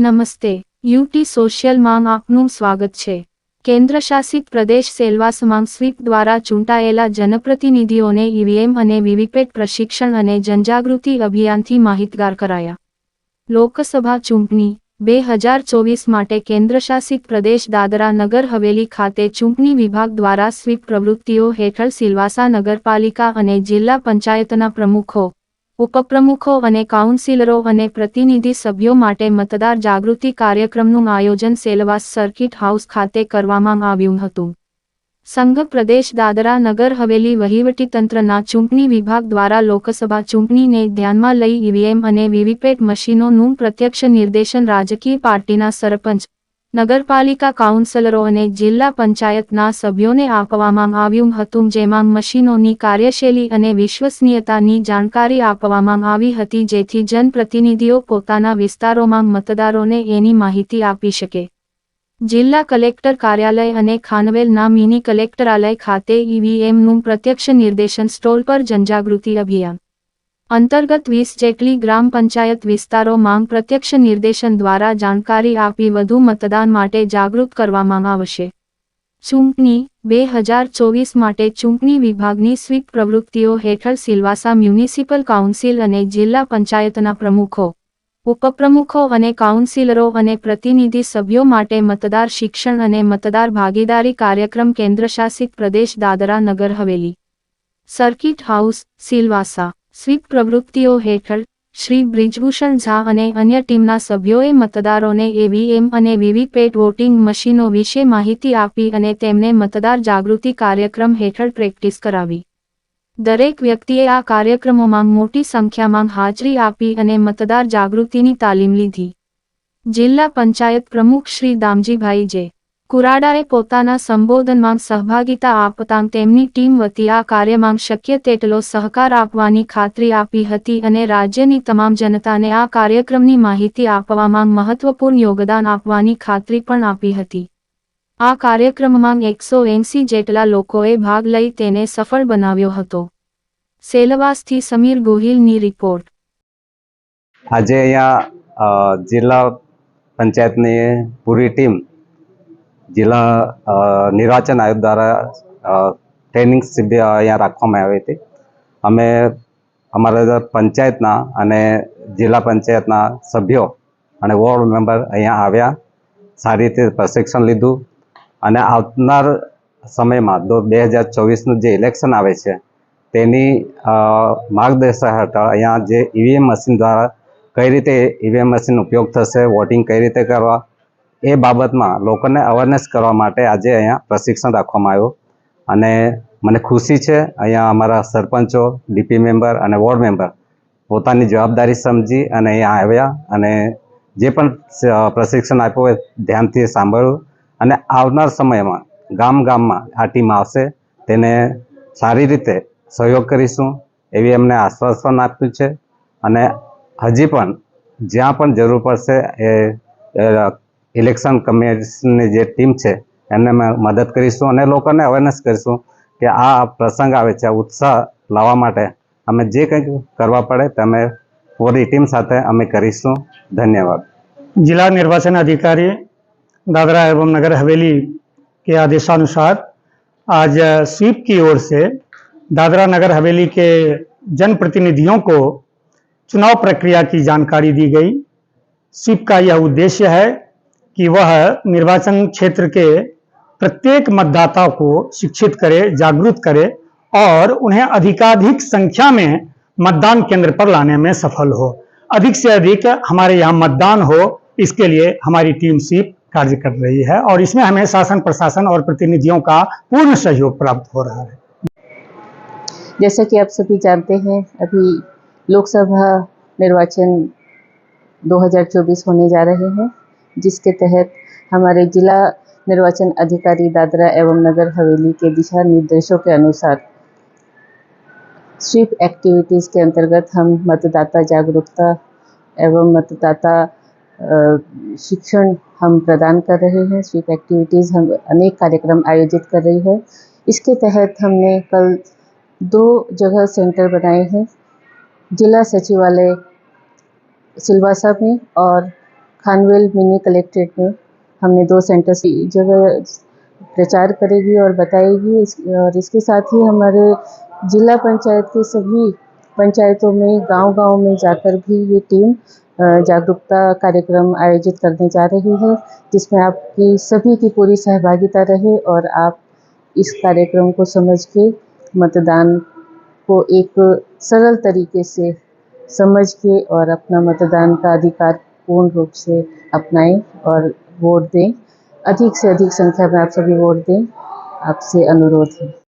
નમસ્તે, યુટી સોશિયલમાં આપનું સ્વાગત છે। કેન્દ્રશાસિત પ્રદેશ સેલવાસમાં સ્વીપ દ્વારા ચૂંટાયેલા જનપ્રતિનિધિઓને ઈવીએમ અને વીવીપેટ પ્રશિક્ષણ અને જનજાગૃતિ અભિયાનથી માહિતગાર કરાયા। લોકસભા ચૂંટણી 2024 માટે કેન્દ્રશાસિત પ્રદેશ દાદરા નગર હવેલી ખાતે ચૂંટણી વિભાગ દ્વારા સ્વીપ પ્રવૃત્તિઓ હેઠળ સિલવાસા નગરપાલિકા અને જિલ્લા પંચાયતના પ્રમુખો, ઉપપ્રમુખો અને કાઉન્સિલરો અને પ્રતિનિધિ સભ્યો માટે મતદાર જાગૃતિ કાર્યક્રમનું આયોજન સેલવાસ સર્કિટ હાઉસ ખાતે કરવામાં આવ્યું હતું। સંઘ પ્રદેશ દાદરા નગર હવેલી વહીવટીતંત્રના ચૂંટણી વિભાગ દ્વારા લોકસભા ચૂંટણીને ધ્યાનમાં લઈ ઈવીએમ અને વીવીપેટ મશીનોનું પ્રત્યક્ષ નિર્દેશન રાજકીય પાર્ટીના સરપંચ, નગરપાલિકા કાઉન્સિલરો અને જિલ્લા પંચાયતના સભ્યોને આપવામાં આવ્યું હતું, જેમાં મશીનોની કાર્યશૈલી અને વિશ્વસનીયતાની જાણકારી આપવામાં આવી હતી, જેથી જનપ્રતિનિધિઓ પોતાના વિસ્તારોમાં મતદારોને એની માહિતી આપી શકે। જિલ્લા કલેક્ટર કાર્યાલય અને ખાનવેલના મિની કલેક્ટરાલય ખાતે ઈવીએમનું પ્રત્યક્ષ નિર્દેશન સ્ટોલ પર જનજાગૃતિ અભિયાન અંતર્ગત 20 જેટલી ગ્રામ પંચાયત વિસ્તારોમાં પ્રત્યક્ષ નિર્દેશન દ્વારા જાણકારી આપી વધુ મતદાન માટે જાગૃત કરવામાં આવશે। ચૂંટણી 2024 માટે ચૂંટણી વિભાગની સ્વીપ પ્રવૃત્તિઓ હેઠળ સિલવાસા મ્યુનિસિપલ કાઉન્સિલ અને જિલ્લા પંચાયતના પ્રમુખો, ઉપપ્રમુખો અને કાઉન્સિલરો અને પ્રતિનિધિ સભ્યો માટે મતદાર શિક્ષણ અને મતદાર ભાગીદારી કાર્યક્રમ કેન્દ્રશાસિત પ્રદેશ Dadra Nagar Haveli circuit house Silvassa sweep પ્રવૃત્તિઓ હેઠળ શ્રી બ્રિજભૂષણ ઝા અને અન્ય ટીમના સભ્યોએ મતદારોને ઈવીએમ અને વીવીપેટ વોટિંગ મશીનો વિશે માહિતી આપી અને તેમને મતદાર જાગૃતિ કાર્યક્રમ હેઠળ પ્રેક્ટિસ કરાવી। દરેક વ્યક્તિએ આ કાર્યક્રમોમાં મોટી સંખ્યામાં હાજરી આપી અને મતદાર જાગૃતિની તાલીમ લીધી। જિલ્લા પંચાયત પ્રમુખ શ્રી દામજીભાઈ જે. કુરાડાએ પોતાના સંબોધનમાં સહભાગિતા આપતાં તેમની ટીમ વતી આ કાર્યમાં શક્ય તેટલો સહકાર આપવાની ખાતરી આપી હતી અને રાજ્યની તમામ જનતાને આ કાર્યક્રમની માહિતી આપવામાં મહત્વપૂર્ણ યોગદાન આપવાની ખાતરી પણ આપી હતી। આ કાર્યક્રમમાં 180 જેટલા લોકોએ ભાગ લઈ તેને સફળ બનાવ્યો હતો। સેલવાસથી સમીર ગોહિલની રિપોર્ટ। આજે અહીંયા જિલ્લા પંચાયતની પૂરી ટીમ જિલ્લા નિર્વાચન આયોગ દ્વારા ટ્રેનિંગ શિબિર અહીંયા રાખવામાં આવી હતી। અમે અમારા પંચાયતના અને જિલ્લા પંચાયતના સભ્યો અને વોર્ડ મેમ્બર અહીંયા આવ્યા, સારી રીતે પ્રશિક્ષણ લીધું અને આવનાર સમયમાં 2024નું જે ઇલેક્શન આવે છે તેની માર્ગદર્શન હેઠળ અહીંયા જે ઈવીએમ મશીન દ્વારા કઈ રીતે ઈવીએમ મશીન ઉપયોગ થશે, વોટિંગ કઈ રીતે કરવા, એ બાબતમાં લોકોને અવેરનેસ કરવા માટે આજે અહીંયા પ્રશિક્ષણ રાખવામાં આવ્યું અને મને ખુશી છે અહીંયા અમારા સરપંચો, ડીપી મેમ્બર અને વોર્ડ મેમ્બર પોતાની જવાબદારી સમજી અને અહીંયા આવ્યા અને જે પણ પ્રશિક્ષણ આપ્યું હોય ધ્યાનથી સાંભળ્યું અને આવનાર સમયમાં ગામમાં આ ટીમ આવશે તેને સારી રીતે સહયોગ કરીશું એવી એમને આશ્વાસન આપ્યું છે અને હજી પણ જ્યાં પણ જરૂર પડશે એ ઇલેક્શન કમિશનની જે ટીમ છે એમને મદદ કરીશું અને લોકોને અવેરનેસ કરીશું કે આ પ્રસંગ આવે છે, ઉત્સાહ લાવવા માટે અમે જે કંઈક કરવા પડે તે અમે પૂરી ટીમ સાથે અમે કરીશું। ધન્યવાદ। जिला निर्वाचन अधिकारी दादरा एवं नगर हवेली के आदेशानुसार आज स्वीप की ओर से दादरा नगर हवेली के जनप्रतिनिधियों को चुनाव प्रक्रिया की जानकारी दी गई। स्वीप का यह उद्देश्य है कि वह निर्वाचन क्षेत्र के प्रत्येक मतदाता को शिक्षित करे, जागरूक करे और उन्हें अधिकाधिक संख्या में मतदान केंद्र पर लाने में सफल हो। अधिक से अधिक हमारे यहाँ मतदान हो, इसके लिए हमारी टीम स्वीप कार्य कर रही है और इसमें हमें शासन प्रशासन और प्रतिनिधियों का पूर्ण सहयोग प्राप्त हो रहा है। जैसा कि आप सभी जानते हैं, अभी लोकसभा निर्वाचन 2024 होने जा रहे हैं, जिसके तहत हमारे जिला निर्वाचन अधिकारी दादरा एवं नगर हवेली के दिशा निर्देशों के अनुसार स्वीप एक्टिविटीज़ के अंतर्गत हम मतदाता जागरूकता एवं मतदाता शिक्षण हम प्रदान कर रहे हैं। स्वीप एक्टिविटीज़ हम अनेक कार्यक्रम आयोजित कर रही है। इसके तहत हमने कल 2 जगह सेंटर बनाए हैं, जिला सचिवालय सिलवासा में और खानवेल मिनी कलेक्ट्रेट में। हमने 2 सेंटर की जगह प्रचार करेगी और बताएगी। और इसके साथ ही हमारे जिला पंचायत के सभी पंचायतों में गांव-गांव में जाकर भी ये टीम जागरूकता कार्यक्रम आयोजित करने जा रही है, जिसमें आपकी सभी की पूरी सहभागिता रहे और आप इस कार्यक्रम को समझ के मतदान को एक सरल तरीके से समझ के और अपना मतदान का अधिकार पूर्ण रूप से अपनाएं और वोट दें। अधिक से अधिक संख्या में आप सभी वोट दें, आपसे अनुरोध है।